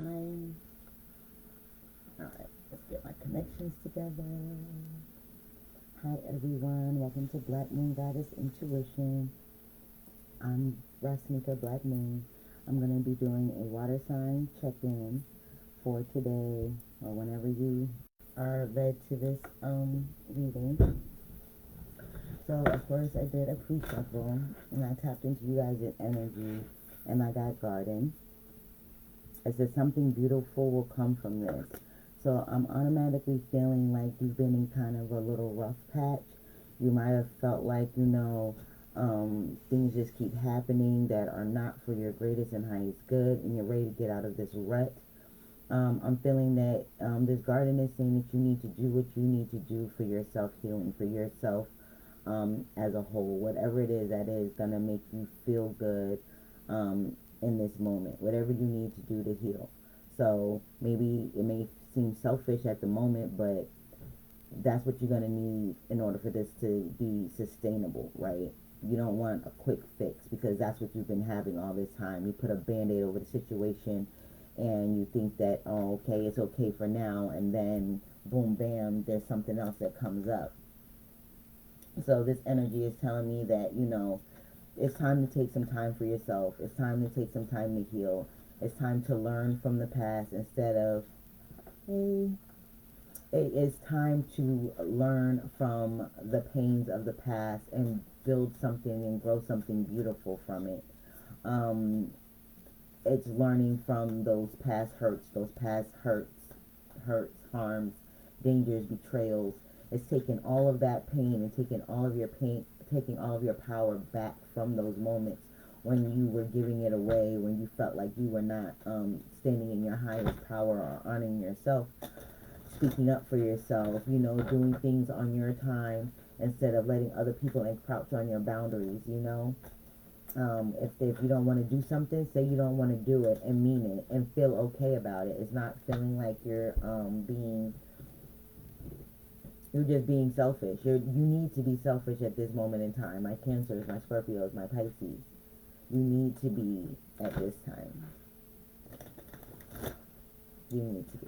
time. Alright, let's get my connections together. Hi everyone, welcome to Black Moon Goddess Intuition. I'm Rasmika Black Moon. I'm going to be doing a water sign check-in for today, or whenever you are led to this reading. So of course I did a pre-shuffle and I tapped into you guys' energy and I got garden. I said something beautiful will come from this. So I'm automatically feeling like you've been in kind of a little rough patch. You might have felt like, things just keep happening that are not for your greatest and highest good, and you're ready to get out of this rut. I'm feeling that this garden is saying that you need to do what you need to do for your self-healing, for yourself as a whole. Whatever it is that is going to make you feel good in this moment. Whatever you need to do to heal. So maybe it may seem selfish at the moment, but that's what you're going to need in order for this to be sustainable, right? You don't want a quick fix because that's what you've been having all this time. You put a band-aid over the situation and you think that, oh, okay, it's okay for now, and then boom, bam, there's something else that comes up. So this energy is telling me that, it's time to take some time for yourself. It's time to take some time to heal. It's time to learn from the past instead of, hey, it is time to learn from the pains of the past and build something and grow something beautiful from it. It's learning from those past hurts, harms, dangers, betrayals. It's taking all of that pain and taking all of your power back from those moments when you were giving it away, when you felt like you were not standing in your highest power or honoring yourself, speaking up for yourself, doing things on your time instead of letting other people encroach on your boundaries, if you don't want to do something, say you don't want to do it and mean it and feel okay about it. It's not feeling like you're just being selfish. You need to be selfish at this moment in time. My Cancers, my Scorpios, my Pisces. You need to be at this time. You need to be.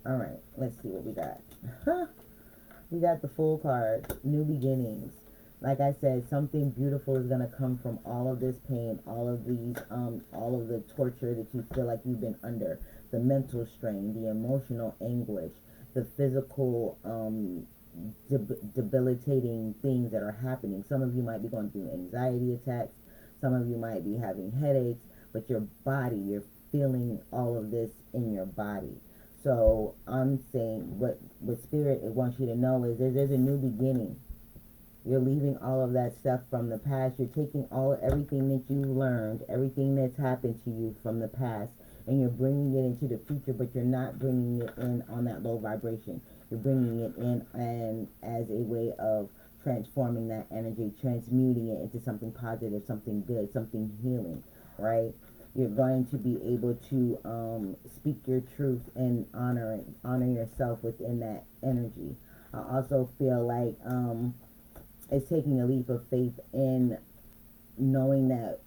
Alright, let's see what we got. We got the Fool card. New beginnings. Like I said, something beautiful is going to come from all of this pain, all of the torture that you feel like you've been under, the mental strain, the emotional anguish, the physical debilitating things that are happening. Some of you might be going through anxiety attacks. Some of you might be having headaches, but your body, you're feeling all of this in your body. So I'm saying what Spirit wants you to know is there's a new beginning. You're leaving all of that stuff from the past. You're taking everything that you learned, everything that's happened to you from the past, and you're bringing it into the future, but you're not bringing it in on that low vibration. You're bringing it in and as a way of transforming that energy, transmuting it into something positive, something good, something healing, right? You're going to be able to speak your truth and honor yourself within that energy. I also feel like it's taking a leap of faith in knowing that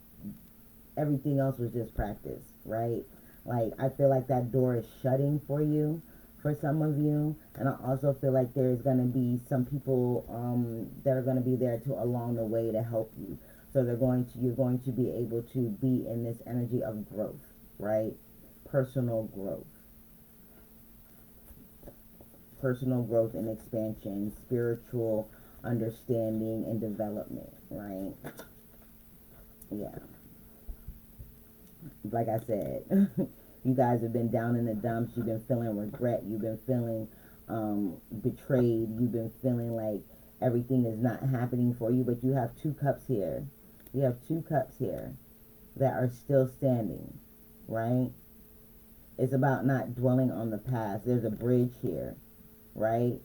everything else was just practice, right? Like, I feel like that door is shutting for you, for some of you, and I also feel like there's going to be some people that are going to be there along the way to help you. So you're going to be able to be in this energy of growth, right? Personal growth and expansion, spiritual understanding and development, right? Yeah. Like I said, you guys have been down in the dumps. You've been feeling regret. You've been feeling betrayed. You've been feeling like everything is not happening for you, but you have two cups here. You have two cups here that are still standing, right? It's about not dwelling on the past. There's a bridge here, right?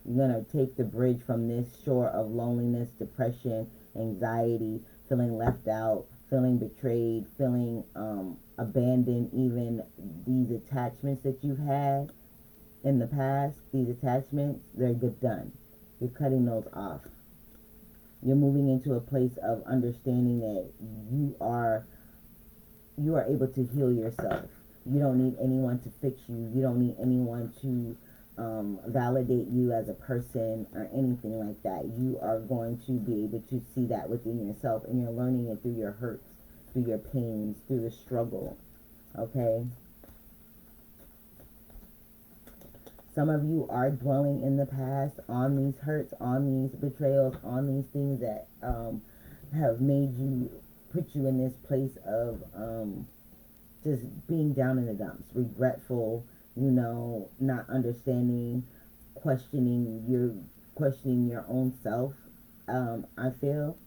You're going to take the bridge from this shore of loneliness, depression, anxiety, feeling left out, feeling betrayed, feeling abandoned, even these attachments that you've had in the past, these attachments, they're good done. You're cutting those off. You're moving into a place of understanding that you are you are able to heal yourself. You don't need anyone to fix you. You don't need anyone to validate you as a person or anything like that. You are going to be able to see that within yourself, and you're learning it through your hurts, through your pains, through the struggle. Okay? Some of you are dwelling in the past on these hurts, on these betrayals, on these things that have made you, put you in this place of just being down in the dumps, regretful, you know, not understanding, questioning your own self. I feel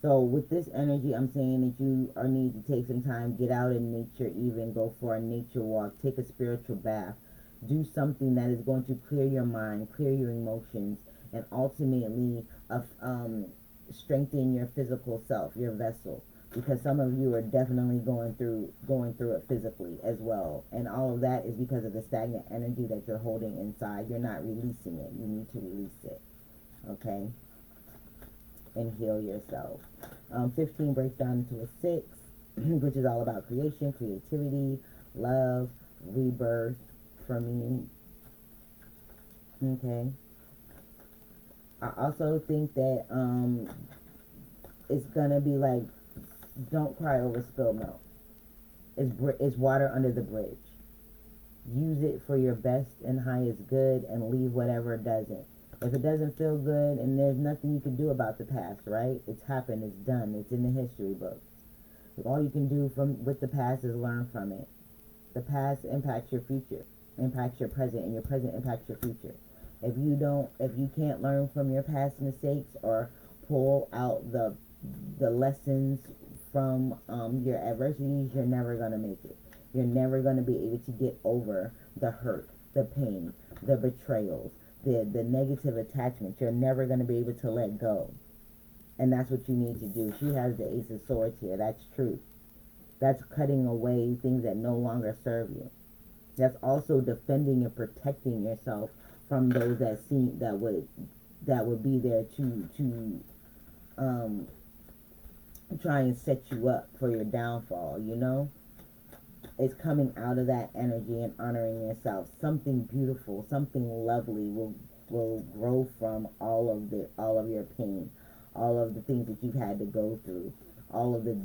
so with this energy. I'm saying that you are need to take some time, get out in nature, even go for a nature walk, take a spiritual bath, do something that is going to clear your mind, clear your emotions, and ultimately strengthen your physical self, your vessel, because some of you are definitely going through it physically as well, and all of that is because of the stagnant energy that you're holding inside. You're not releasing it. You need to release it. Okay? And heal yourself. 15 breaks down into a 6, which is all about creation, creativity, love, rebirth for me. Okay. I also think that it's gonna be like, don't cry over spilled milk. It's water under the bridge. Use it for your best and highest good, and leave whatever doesn't. If it doesn't feel good, and there's nothing you can do about the past, right? It's happened, it's done, it's in the history books. All you can do with the past is learn from it. The past impacts your future, impacts your present, and your present impacts your future. If you can't learn from your past mistakes, or pull out the lessons from your adversities, you're never gonna make it. You're never gonna be able to get over the hurt, the pain, the betrayals, the negative attachments. You're never going to be able to let go. And that's what you need to do. She has the Ace of Swords here. That's truth. That's cutting away things that no longer serve you. That's also defending and protecting yourself from those that would be there to try and set you up for your downfall, you know? It's coming out of that energy and honoring yourself. Something beautiful, something lovely will grow from all of your pain, all of the things that you've had to go through, all of the.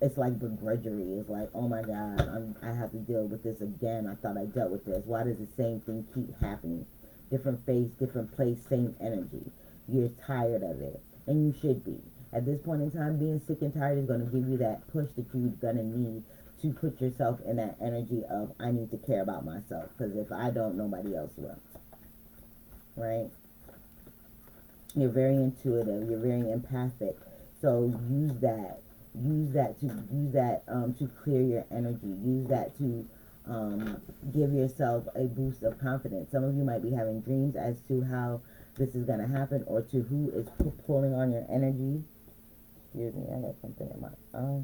It's like begrudgery. It's like, oh my God, I have to deal with this again. I thought I dealt with this. Why does the same thing keep happening? Different face, different place, same energy. You're tired of it, and you should be. At this point in time, being sick and tired is going to give you that push that you're going to need to put yourself in that energy of, I need to care about myself, because if I don't, nobody else will. Right? You're very intuitive. You're very empathic. So use that to clear your energy. Use that to give yourself a boost of confidence. Some of you might be having dreams as to how this is going to happen, or to who is pulling on your energy. Excuse me, I got something in my eye.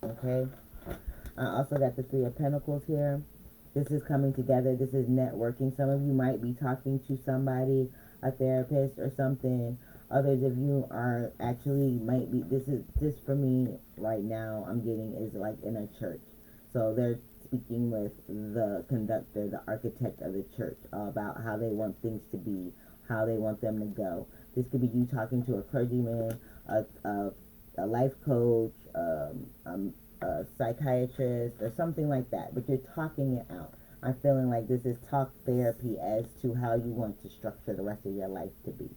Okay. I also got the Three of Pentacles here. This is coming together. This is networking. Some of you might be talking to somebody, a therapist or something. Others of you are actually might be, this for me right now, I'm getting is like in a church. So they're speaking with the conductor, the architect of the church, about how they want things to be, how they want them to go. This could be you talking to a clergyman, a life coach, a psychiatrist, or something like that, but you're talking it out. I'm feeling like this is talk therapy as to how you want to structure the rest of your life to be.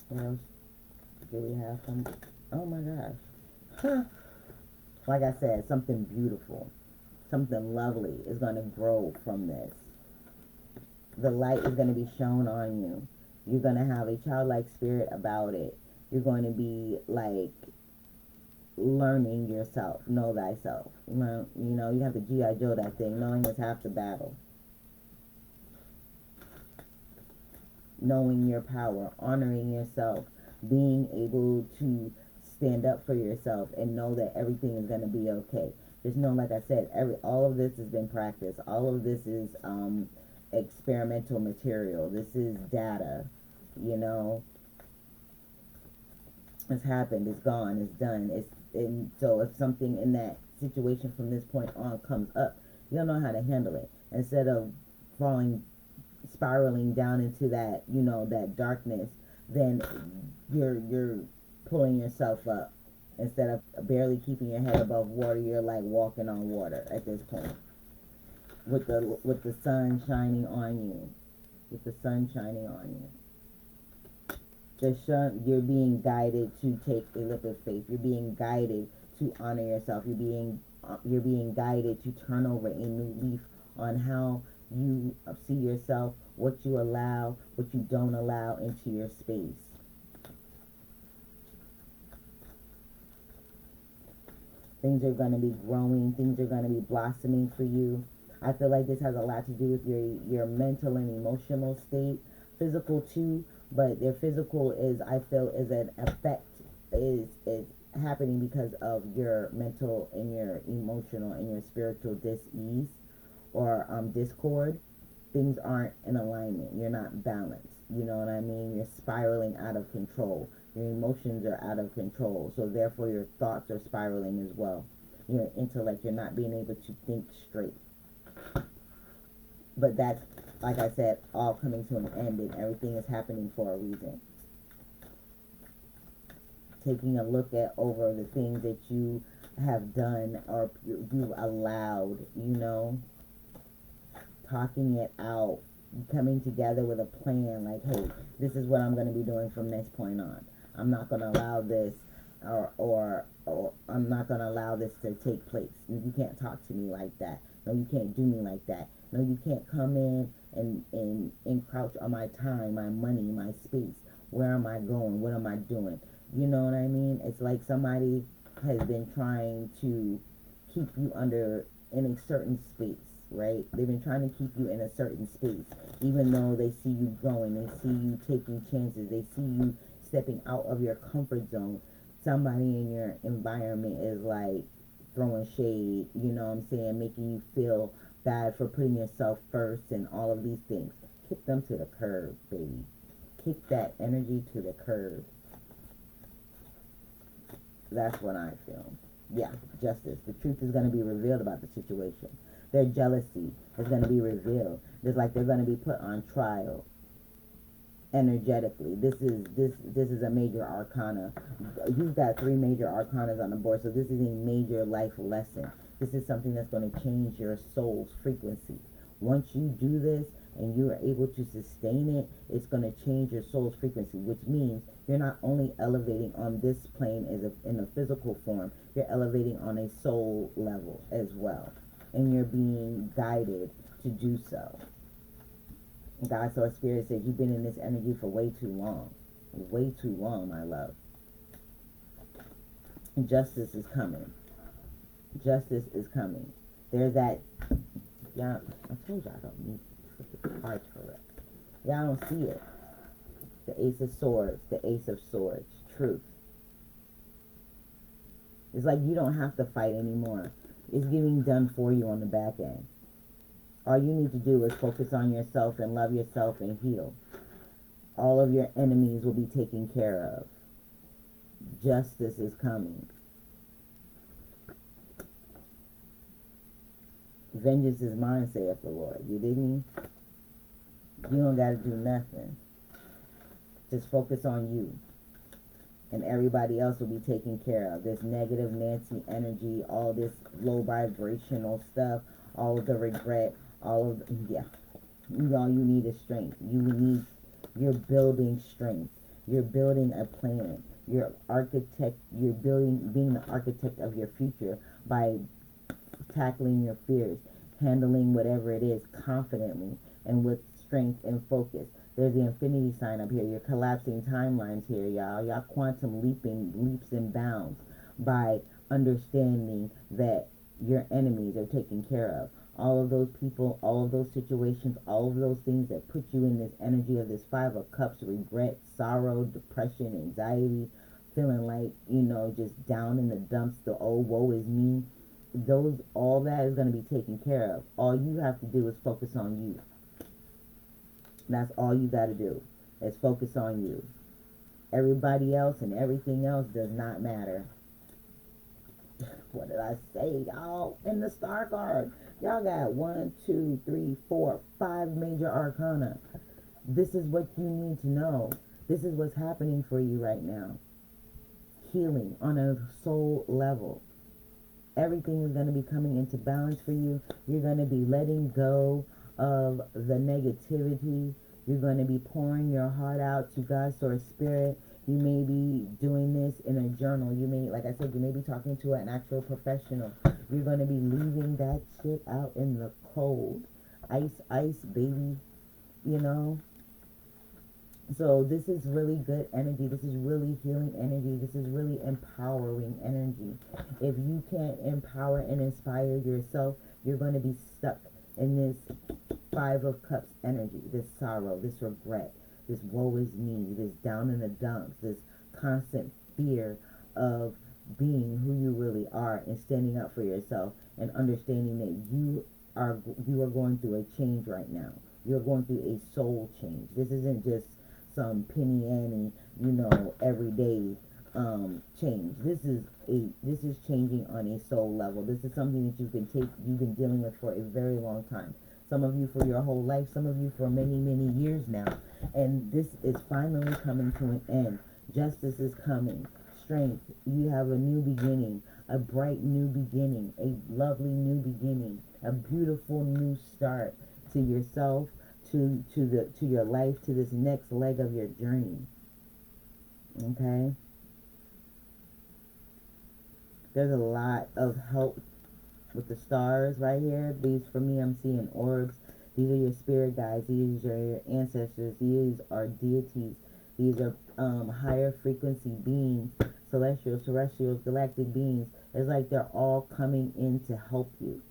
What else do we have? Oh my gosh. Like I said, something beautiful, something lovely is going to grow from this. The light is going to be shown on you. You're going to have a childlike spirit about it. You're going to be like learning yourself. Know thyself. You have to G.I. Joe that thing. Knowing is half the battle. Knowing your power. Honoring yourself. Being able to stand up for yourself and know that everything is going to be okay. Just know, like I said, all of this has been practiced. All of this is experimental material. This is data, It's happened, it's gone, it's done. And so if something in that situation from this point on comes up, you'll know how to handle it. Instead of falling, spiraling down into that, that darkness, then you're pulling yourself up. Instead of barely keeping your head above water, you're like walking on water at this point. With the sun shining on you. With the sun shining on you. You're being guided to take a leap of faith. You're being guided to honor yourself. You're being guided to turn over a new leaf on how you see yourself, what you allow, what you don't allow into your space. Things are going to be growing. Things are going to be blossoming for you. I feel like this has a lot to do with your mental and emotional state. Physical too, but their physical I feel is an effect, is happening because of your mental and your emotional and your spiritual dis-ease or discord. Things aren't in alignment. You're not balanced. You know what I mean? You're spiraling out of control. Your emotions are out of control. So therefore your thoughts are spiraling as well. Your intellect, you're not being able to think straight. But that's, like I said, all coming to an end, and everything is happening for a reason. Taking a look at over the things that you have done or you've allowed, talking it out, coming together with a plan, like, hey, this is what I'm going to be doing from this point on. I'm not going to allow this, or I'm not going to allow this to take place. You can't talk to me like that. No, you can't do me like that. No, you can't come in and encroach on my time, my money, my space. Where am I going? What am I doing? You know what I mean? It's like somebody has been trying to keep you in a certain space, right? They've been trying to keep you in a certain space, even though they see you growing, they see you taking chances, they see you stepping out of your comfort zone. Somebody in your environment is like throwing shade, making you feel bad for putting yourself first and all of these things. Kick them to the curb, baby. Kick that energy to the curb. That's what I feel. Yeah, justice. The truth is going to be revealed about the situation. Their jealousy is going to be revealed. It's like they're going to be put on trial energetically. This is a major arcana. You've got 3 major arcanas on the board, so this is a major life lesson. This is something that's going to change your soul's frequency. Once you do this and you are able to sustain it, it's going to change your soul's frequency, which means you're not only elevating on this plane in a physical form, you're elevating on a soul level as well. And you're being guided to do so. God, Source, Spirit says you've been in this energy for way too long. Way too long, my love. Justice is coming. Justice is coming. There's that, yeah, I told you I don't need the cards for it. Yeah, I don't see it. The Ace of Swords, the Ace of Swords, truth. It's like you don't have to fight anymore. It's getting done for you on the back end. All you need to do is focus on yourself and love yourself and heal. All of your enemies will be taken care of. Justice is coming. Vengeance is mine, saith the Lord. You dig me? You don't got to do nothing. Just focus on you. And everybody else will be taken care of. This negative Nancy energy, all this low vibrational stuff, all of the regret, all of, yeah. All you need is strength. You're building strength. You're building a plan. You're being the architect of your future by tackling your fears, handling whatever it is confidently and with strength and focus. There's the infinity sign up here. You're collapsing timelines here, y'all. Y'all quantum leaps and bounds by understanding that your enemies are taken care of. All of those people, all of those situations, all of those things that put you in this energy of this 5 of Cups, regret, sorrow, depression, anxiety, feeling like, just down in the dumps, the oh, woe is me. All that is going to be taken care of. All you have to do is focus on you. That's all you got to do is focus on you. Everybody else and everything else does not matter. What did I say, y'all? In the star card, y'all got 1, 2, 3, 4, 5 major arcana. This is what you need to know. This is what's happening for you right now. Healing on a soul level. Everything is going to be coming into balance for you. You're going to be letting go of the negativity. You're going to be pouring your heart out to God, Source, Spirit. You may be doing this in a journal. You may, like I said, you may be talking to an actual professional. You're going to be leaving that shit out in the cold. Ice, ice, baby, you know. So this is really good energy. This is really healing energy. This is really empowering energy. If you can't empower and inspire yourself, you're going to be stuck in this 5 of Cups energy, this sorrow, this regret, this woe is me, this down in the dumps, this constant fear of being who you really are and standing up for yourself and understanding that you are going through a change right now. You're going through a soul change. This isn't just some penny ante, you know, everyday change. This is changing on a soul level. This is something that you've been dealing with for a very long time. Some of you for your whole life, some of you for many, many years now. And this is finally coming to an end. Justice is coming. Strength. You have a new beginning, a bright new beginning, a lovely new beginning, a beautiful new start to yourself, to your life, to this next leg of your journey. Okay? There's a lot of help with the stars right here. These, for me, I'm seeing orbs. These are your spirit guides. These are your ancestors. These are deities. These are higher frequency beings, celestials, terrestrials, galactic beings. It's like they're all coming in to help you.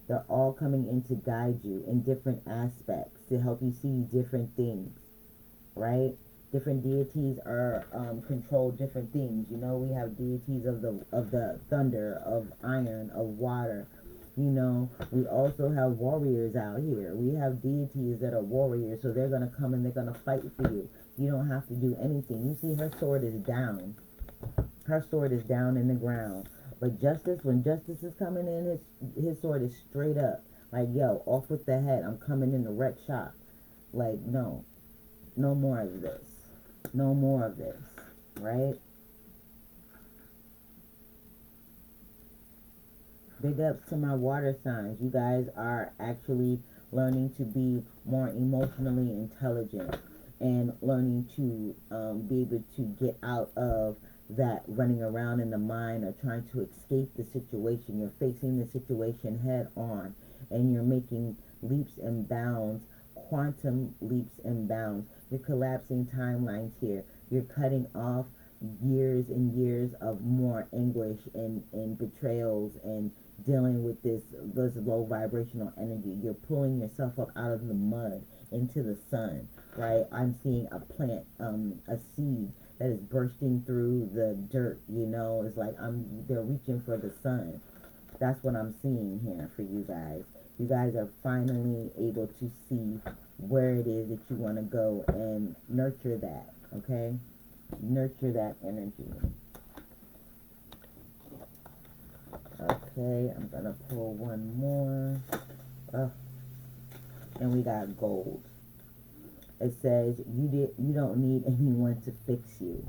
They're all coming in to guide you in different aspects, to help you see different things, right? Different deities are control different things. You know, we have deities of the thunder, of iron, of water. You know, we also have warriors out here. We have deities that are warriors, so they're going to come and they're going to fight for you. You don't have to do anything. You see, her sword is down. Her sword is down in the ground. But justice, when justice is coming in, his sword is straight up. Like, yo, off with the head. I'm coming in to wreck shop. Like, no. No more of this. No more of this. Right? Big ups to my water signs. You guys are actually learning to be more emotionally intelligent and learning to be able to get out of that running around in the mind or trying to escape the situation. You're facing the situation head on and you're making leaps and bounds, quantum leaps and bounds. You're collapsing timelines here. You're cutting off years and years of more anguish and betrayals and dealing with this low vibrational energy. You're pulling yourself up out of the mud into the sun, right? I'm seeing a plant, a seed that is bursting through the dirt, you know. It's like they're reaching for the sun. That's what I'm seeing here for you guys. You guys are finally able to see where it is that you want to go and nurture that, okay? Nurture that energy. Okay, I'm gonna pull one more. And we got gold. It says you don't need anyone to fix you.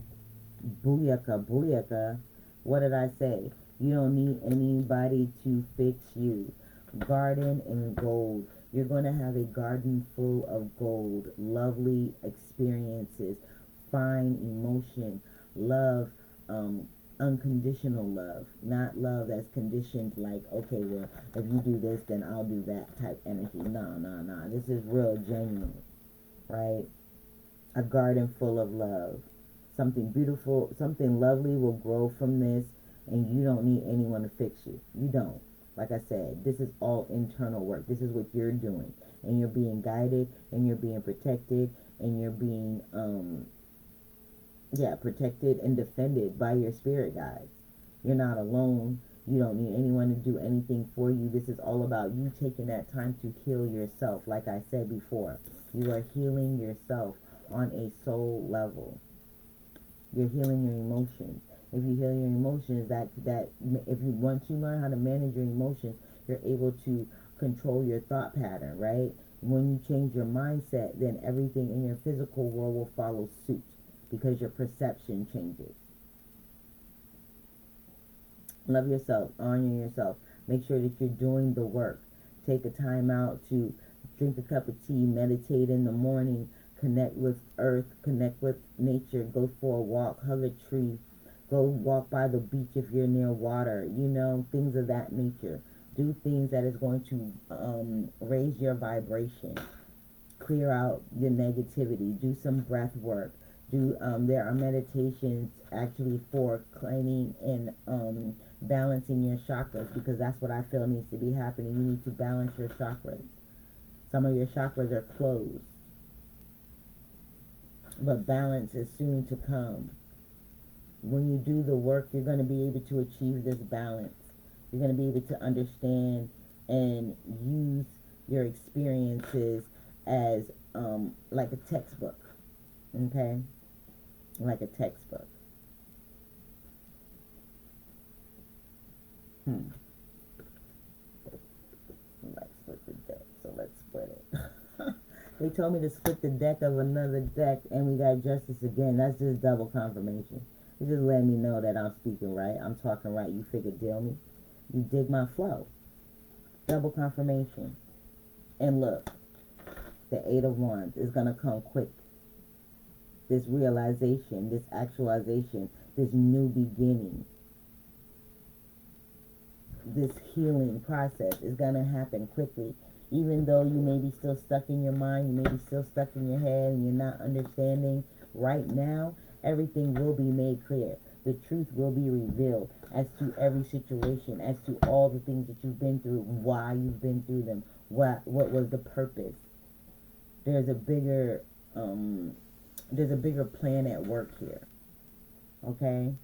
Booyaka, booyaka. What did I say? You don't need anybody to fix you. Garden and gold. You're going to have a garden full of gold. Lovely experiences. Fine emotion. Love. Unconditional love. Not love that's conditioned like, okay, well, if you do this, then I'll do that type energy. No. This is real genuine. Right? A garden full of love. Something beautiful, something lovely will grow from this, and you don't need anyone to fix you. You don't. Like I said, this is all internal work. This is what you're doing, and you're being guided, and you're being protected, and you're being, protected and defended by your spirit guides. You're not alone. You don't need anyone to do anything for you. This is all about you taking that time to heal yourself. Like I said before, you are healing yourself on a soul level. You're healing your emotions. If you heal your emotions, if you once you learn how to manage your emotions, you're able to control your thought pattern, right? When you change your mindset, then everything in your physical world will follow suit because your perception changes. Love yourself, honor yourself. Make sure that you're doing the work. Take a time out to drink a cup of tea, meditate in the morning, connect with earth, connect with nature, go for a walk, hug a tree, go walk by the beach if you're near water, you know, things of that nature. Do things that is going to raise your vibration, clear out your negativity, do some breath work. There are meditations actually for cleaning and balancing your chakras, because that's what I feel needs to be happening. You need to balance your chakras. Some of your chakras are closed, but balance is soon to come. When you do the work, you're going to be able to achieve this balance. You're going to be able to understand and use your experiences as like a textbook, okay? Like a textbook. Let's split the deck, so let's split it. They told me to split the deck of another deck, and we got justice again. That's just double confirmation. It just let me know that I'm speaking right. I'm talking right. You figure deal me. You dig my flow. Double confirmation. And look, the Eight of Wands is going to come quick. This realization, this actualization, this new beginning, this healing process is going to happen quickly. Even though you may be still stuck in your mind, you may be still stuck in your head, and you're not understanding right now, everything will be made clear. The truth will be revealed as to every situation, as to all the things that you've been through, why you've been through them, what was the purpose. There's a bigger plan at work here. Okay?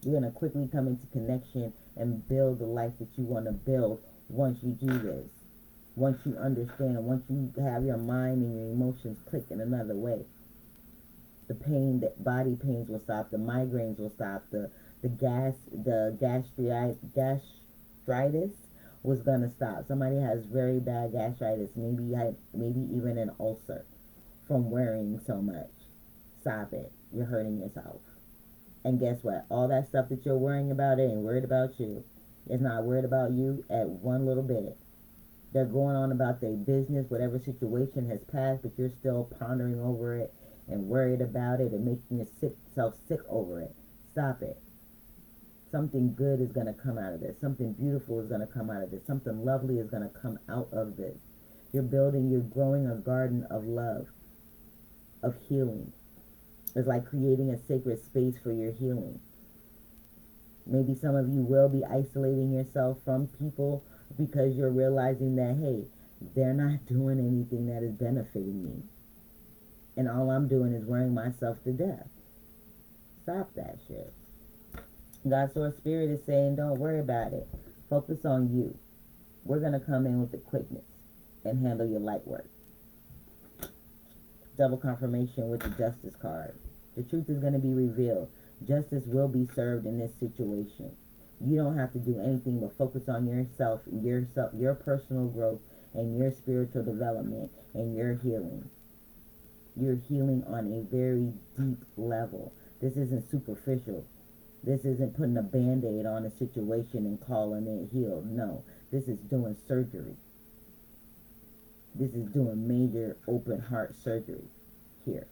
You're going to quickly come into connection and build the life that you want to build once you do this. Once you understand, once you have your mind and your emotions click in another way. The pain, the body pains will stop, the migraines will stop, the gastritis was going to stop. Somebody has very bad gastritis, maybe even an ulcer from worrying so much. Stop it. You're hurting yourself. And guess what? All that stuff that you're worrying about ain't worried about you. It's not worried about you at one little bit. They're going on about their business, whatever situation has passed, but you're still pondering over it and worried about it and making yourself sick over it. Stop it. Something good is going to come out of this. Something beautiful is going to come out of this. Something lovely is going to come out of this. You're growing a garden of love, of healing. It's like creating a sacred space for your healing. Maybe some of you will be isolating yourself from people because you're realizing that, hey, they're not doing anything that is benefiting me. And all I'm doing is wearing myself to death. Stop that shit. God's Source Spirit is saying, don't worry about it. Focus on you. We're going to come in with the quickness and handle your light work. Double confirmation with the Justice card. The truth is going to be revealed. Justice will be served in this situation. You don't have to do anything but focus on yourself, your personal growth, and your spiritual development, and your healing. You're healing on a very deep level. This isn't superficial. This isn't putting a band-aid on a situation and calling it healed. No, this is doing surgery. This is doing major open heart surgery here.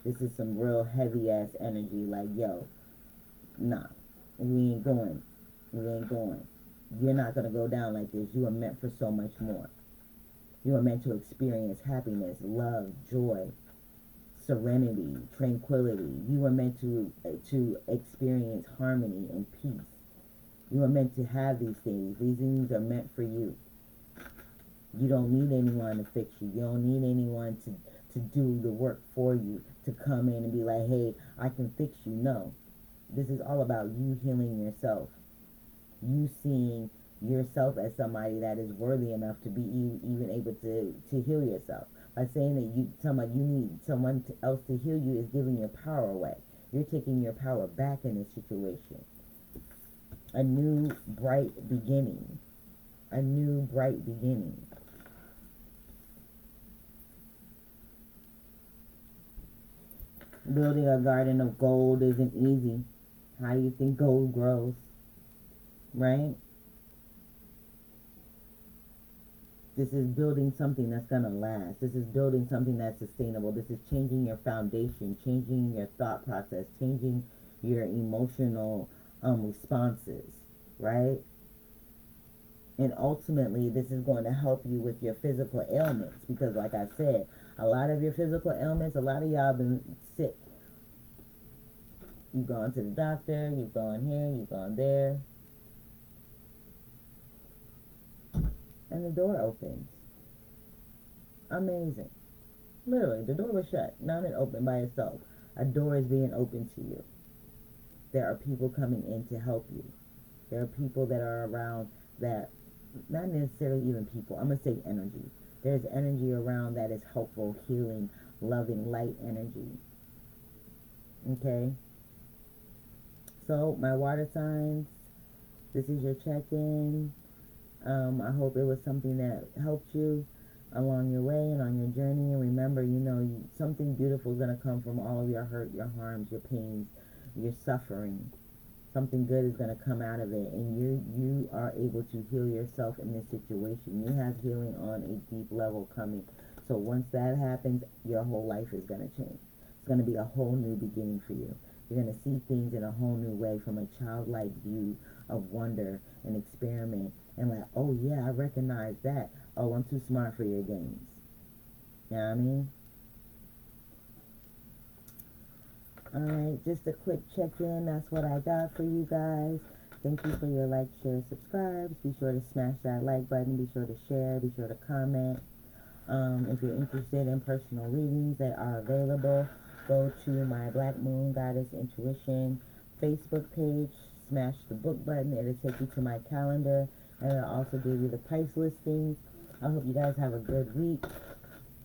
This is some real heavy-ass energy like, yo, nah, we ain't going. We ain't going. You're not going to go down like this. You are meant for so much more. You are meant to experience happiness, love, joy, serenity, tranquility. You are meant to experience harmony and peace. You are meant to have these things. These things are meant for you. You don't need anyone to fix you. You don't need anyone to do the work for you, to come in and be like, hey, I can fix you. No. This is all about you healing yourself. You seeing yourself as somebody that is worthy enough to be even able to heal yourself. by saying that you need someone else to heal you is giving your power away. You're taking your power back in this situation. A new bright beginning. A new bright beginning. Building a garden of gold isn't easy. How do you think gold grows? Right? This is building something that's going to last. This is building something that's sustainable. This is changing your foundation, changing your thought process, changing your emotional responses, right? And ultimately, this is going to help you with your physical ailments because, like I said, a lot of your physical ailments, a lot of y'all been sick. You've gone to the doctor, you've gone here, you've gone there, and the door opens. Amazing. Literally, the door was shut. Now it opened by itself. A door is being opened to you. There are people coming in to help you. There are people that are around that, not necessarily even people, I'm going to say energy. There's energy around that is helpful, healing, loving, light energy. Okay? So, my water signs, this is your check-in. I hope it was something that helped you along your way and on your journey. And remember, something beautiful is going to come from all of your hurt, your harms, your pains, your suffering. Something good is going to come out of it, and you are able to heal yourself in this situation. You have healing on a deep level coming. So once that happens, your whole life is going to change. It's going to be a whole new beginning for you. You're going to see things in a whole new way from a childlike view of wonder and experiment. And like, oh yeah, I recognize that. Oh, I'm too smart for your games. You know what I mean? Alright, just a quick check-in. That's what I got for you guys. Thank you for your like, share, subscribes. Be sure to smash that like button. Be sure to share. Be sure to comment. If you're interested in personal readings that are available, go to my BlackMoon Goddess Intuition Facebook page. Smash the book button. It'll take you to my calendar. And it'll also give you the price listings. I hope you guys have a good week.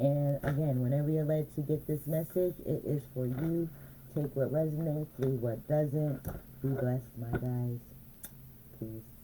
And again, whenever you're led to get this message, it is for you. Take what resonates, leave what doesn't. Be blessed, my guys. Peace.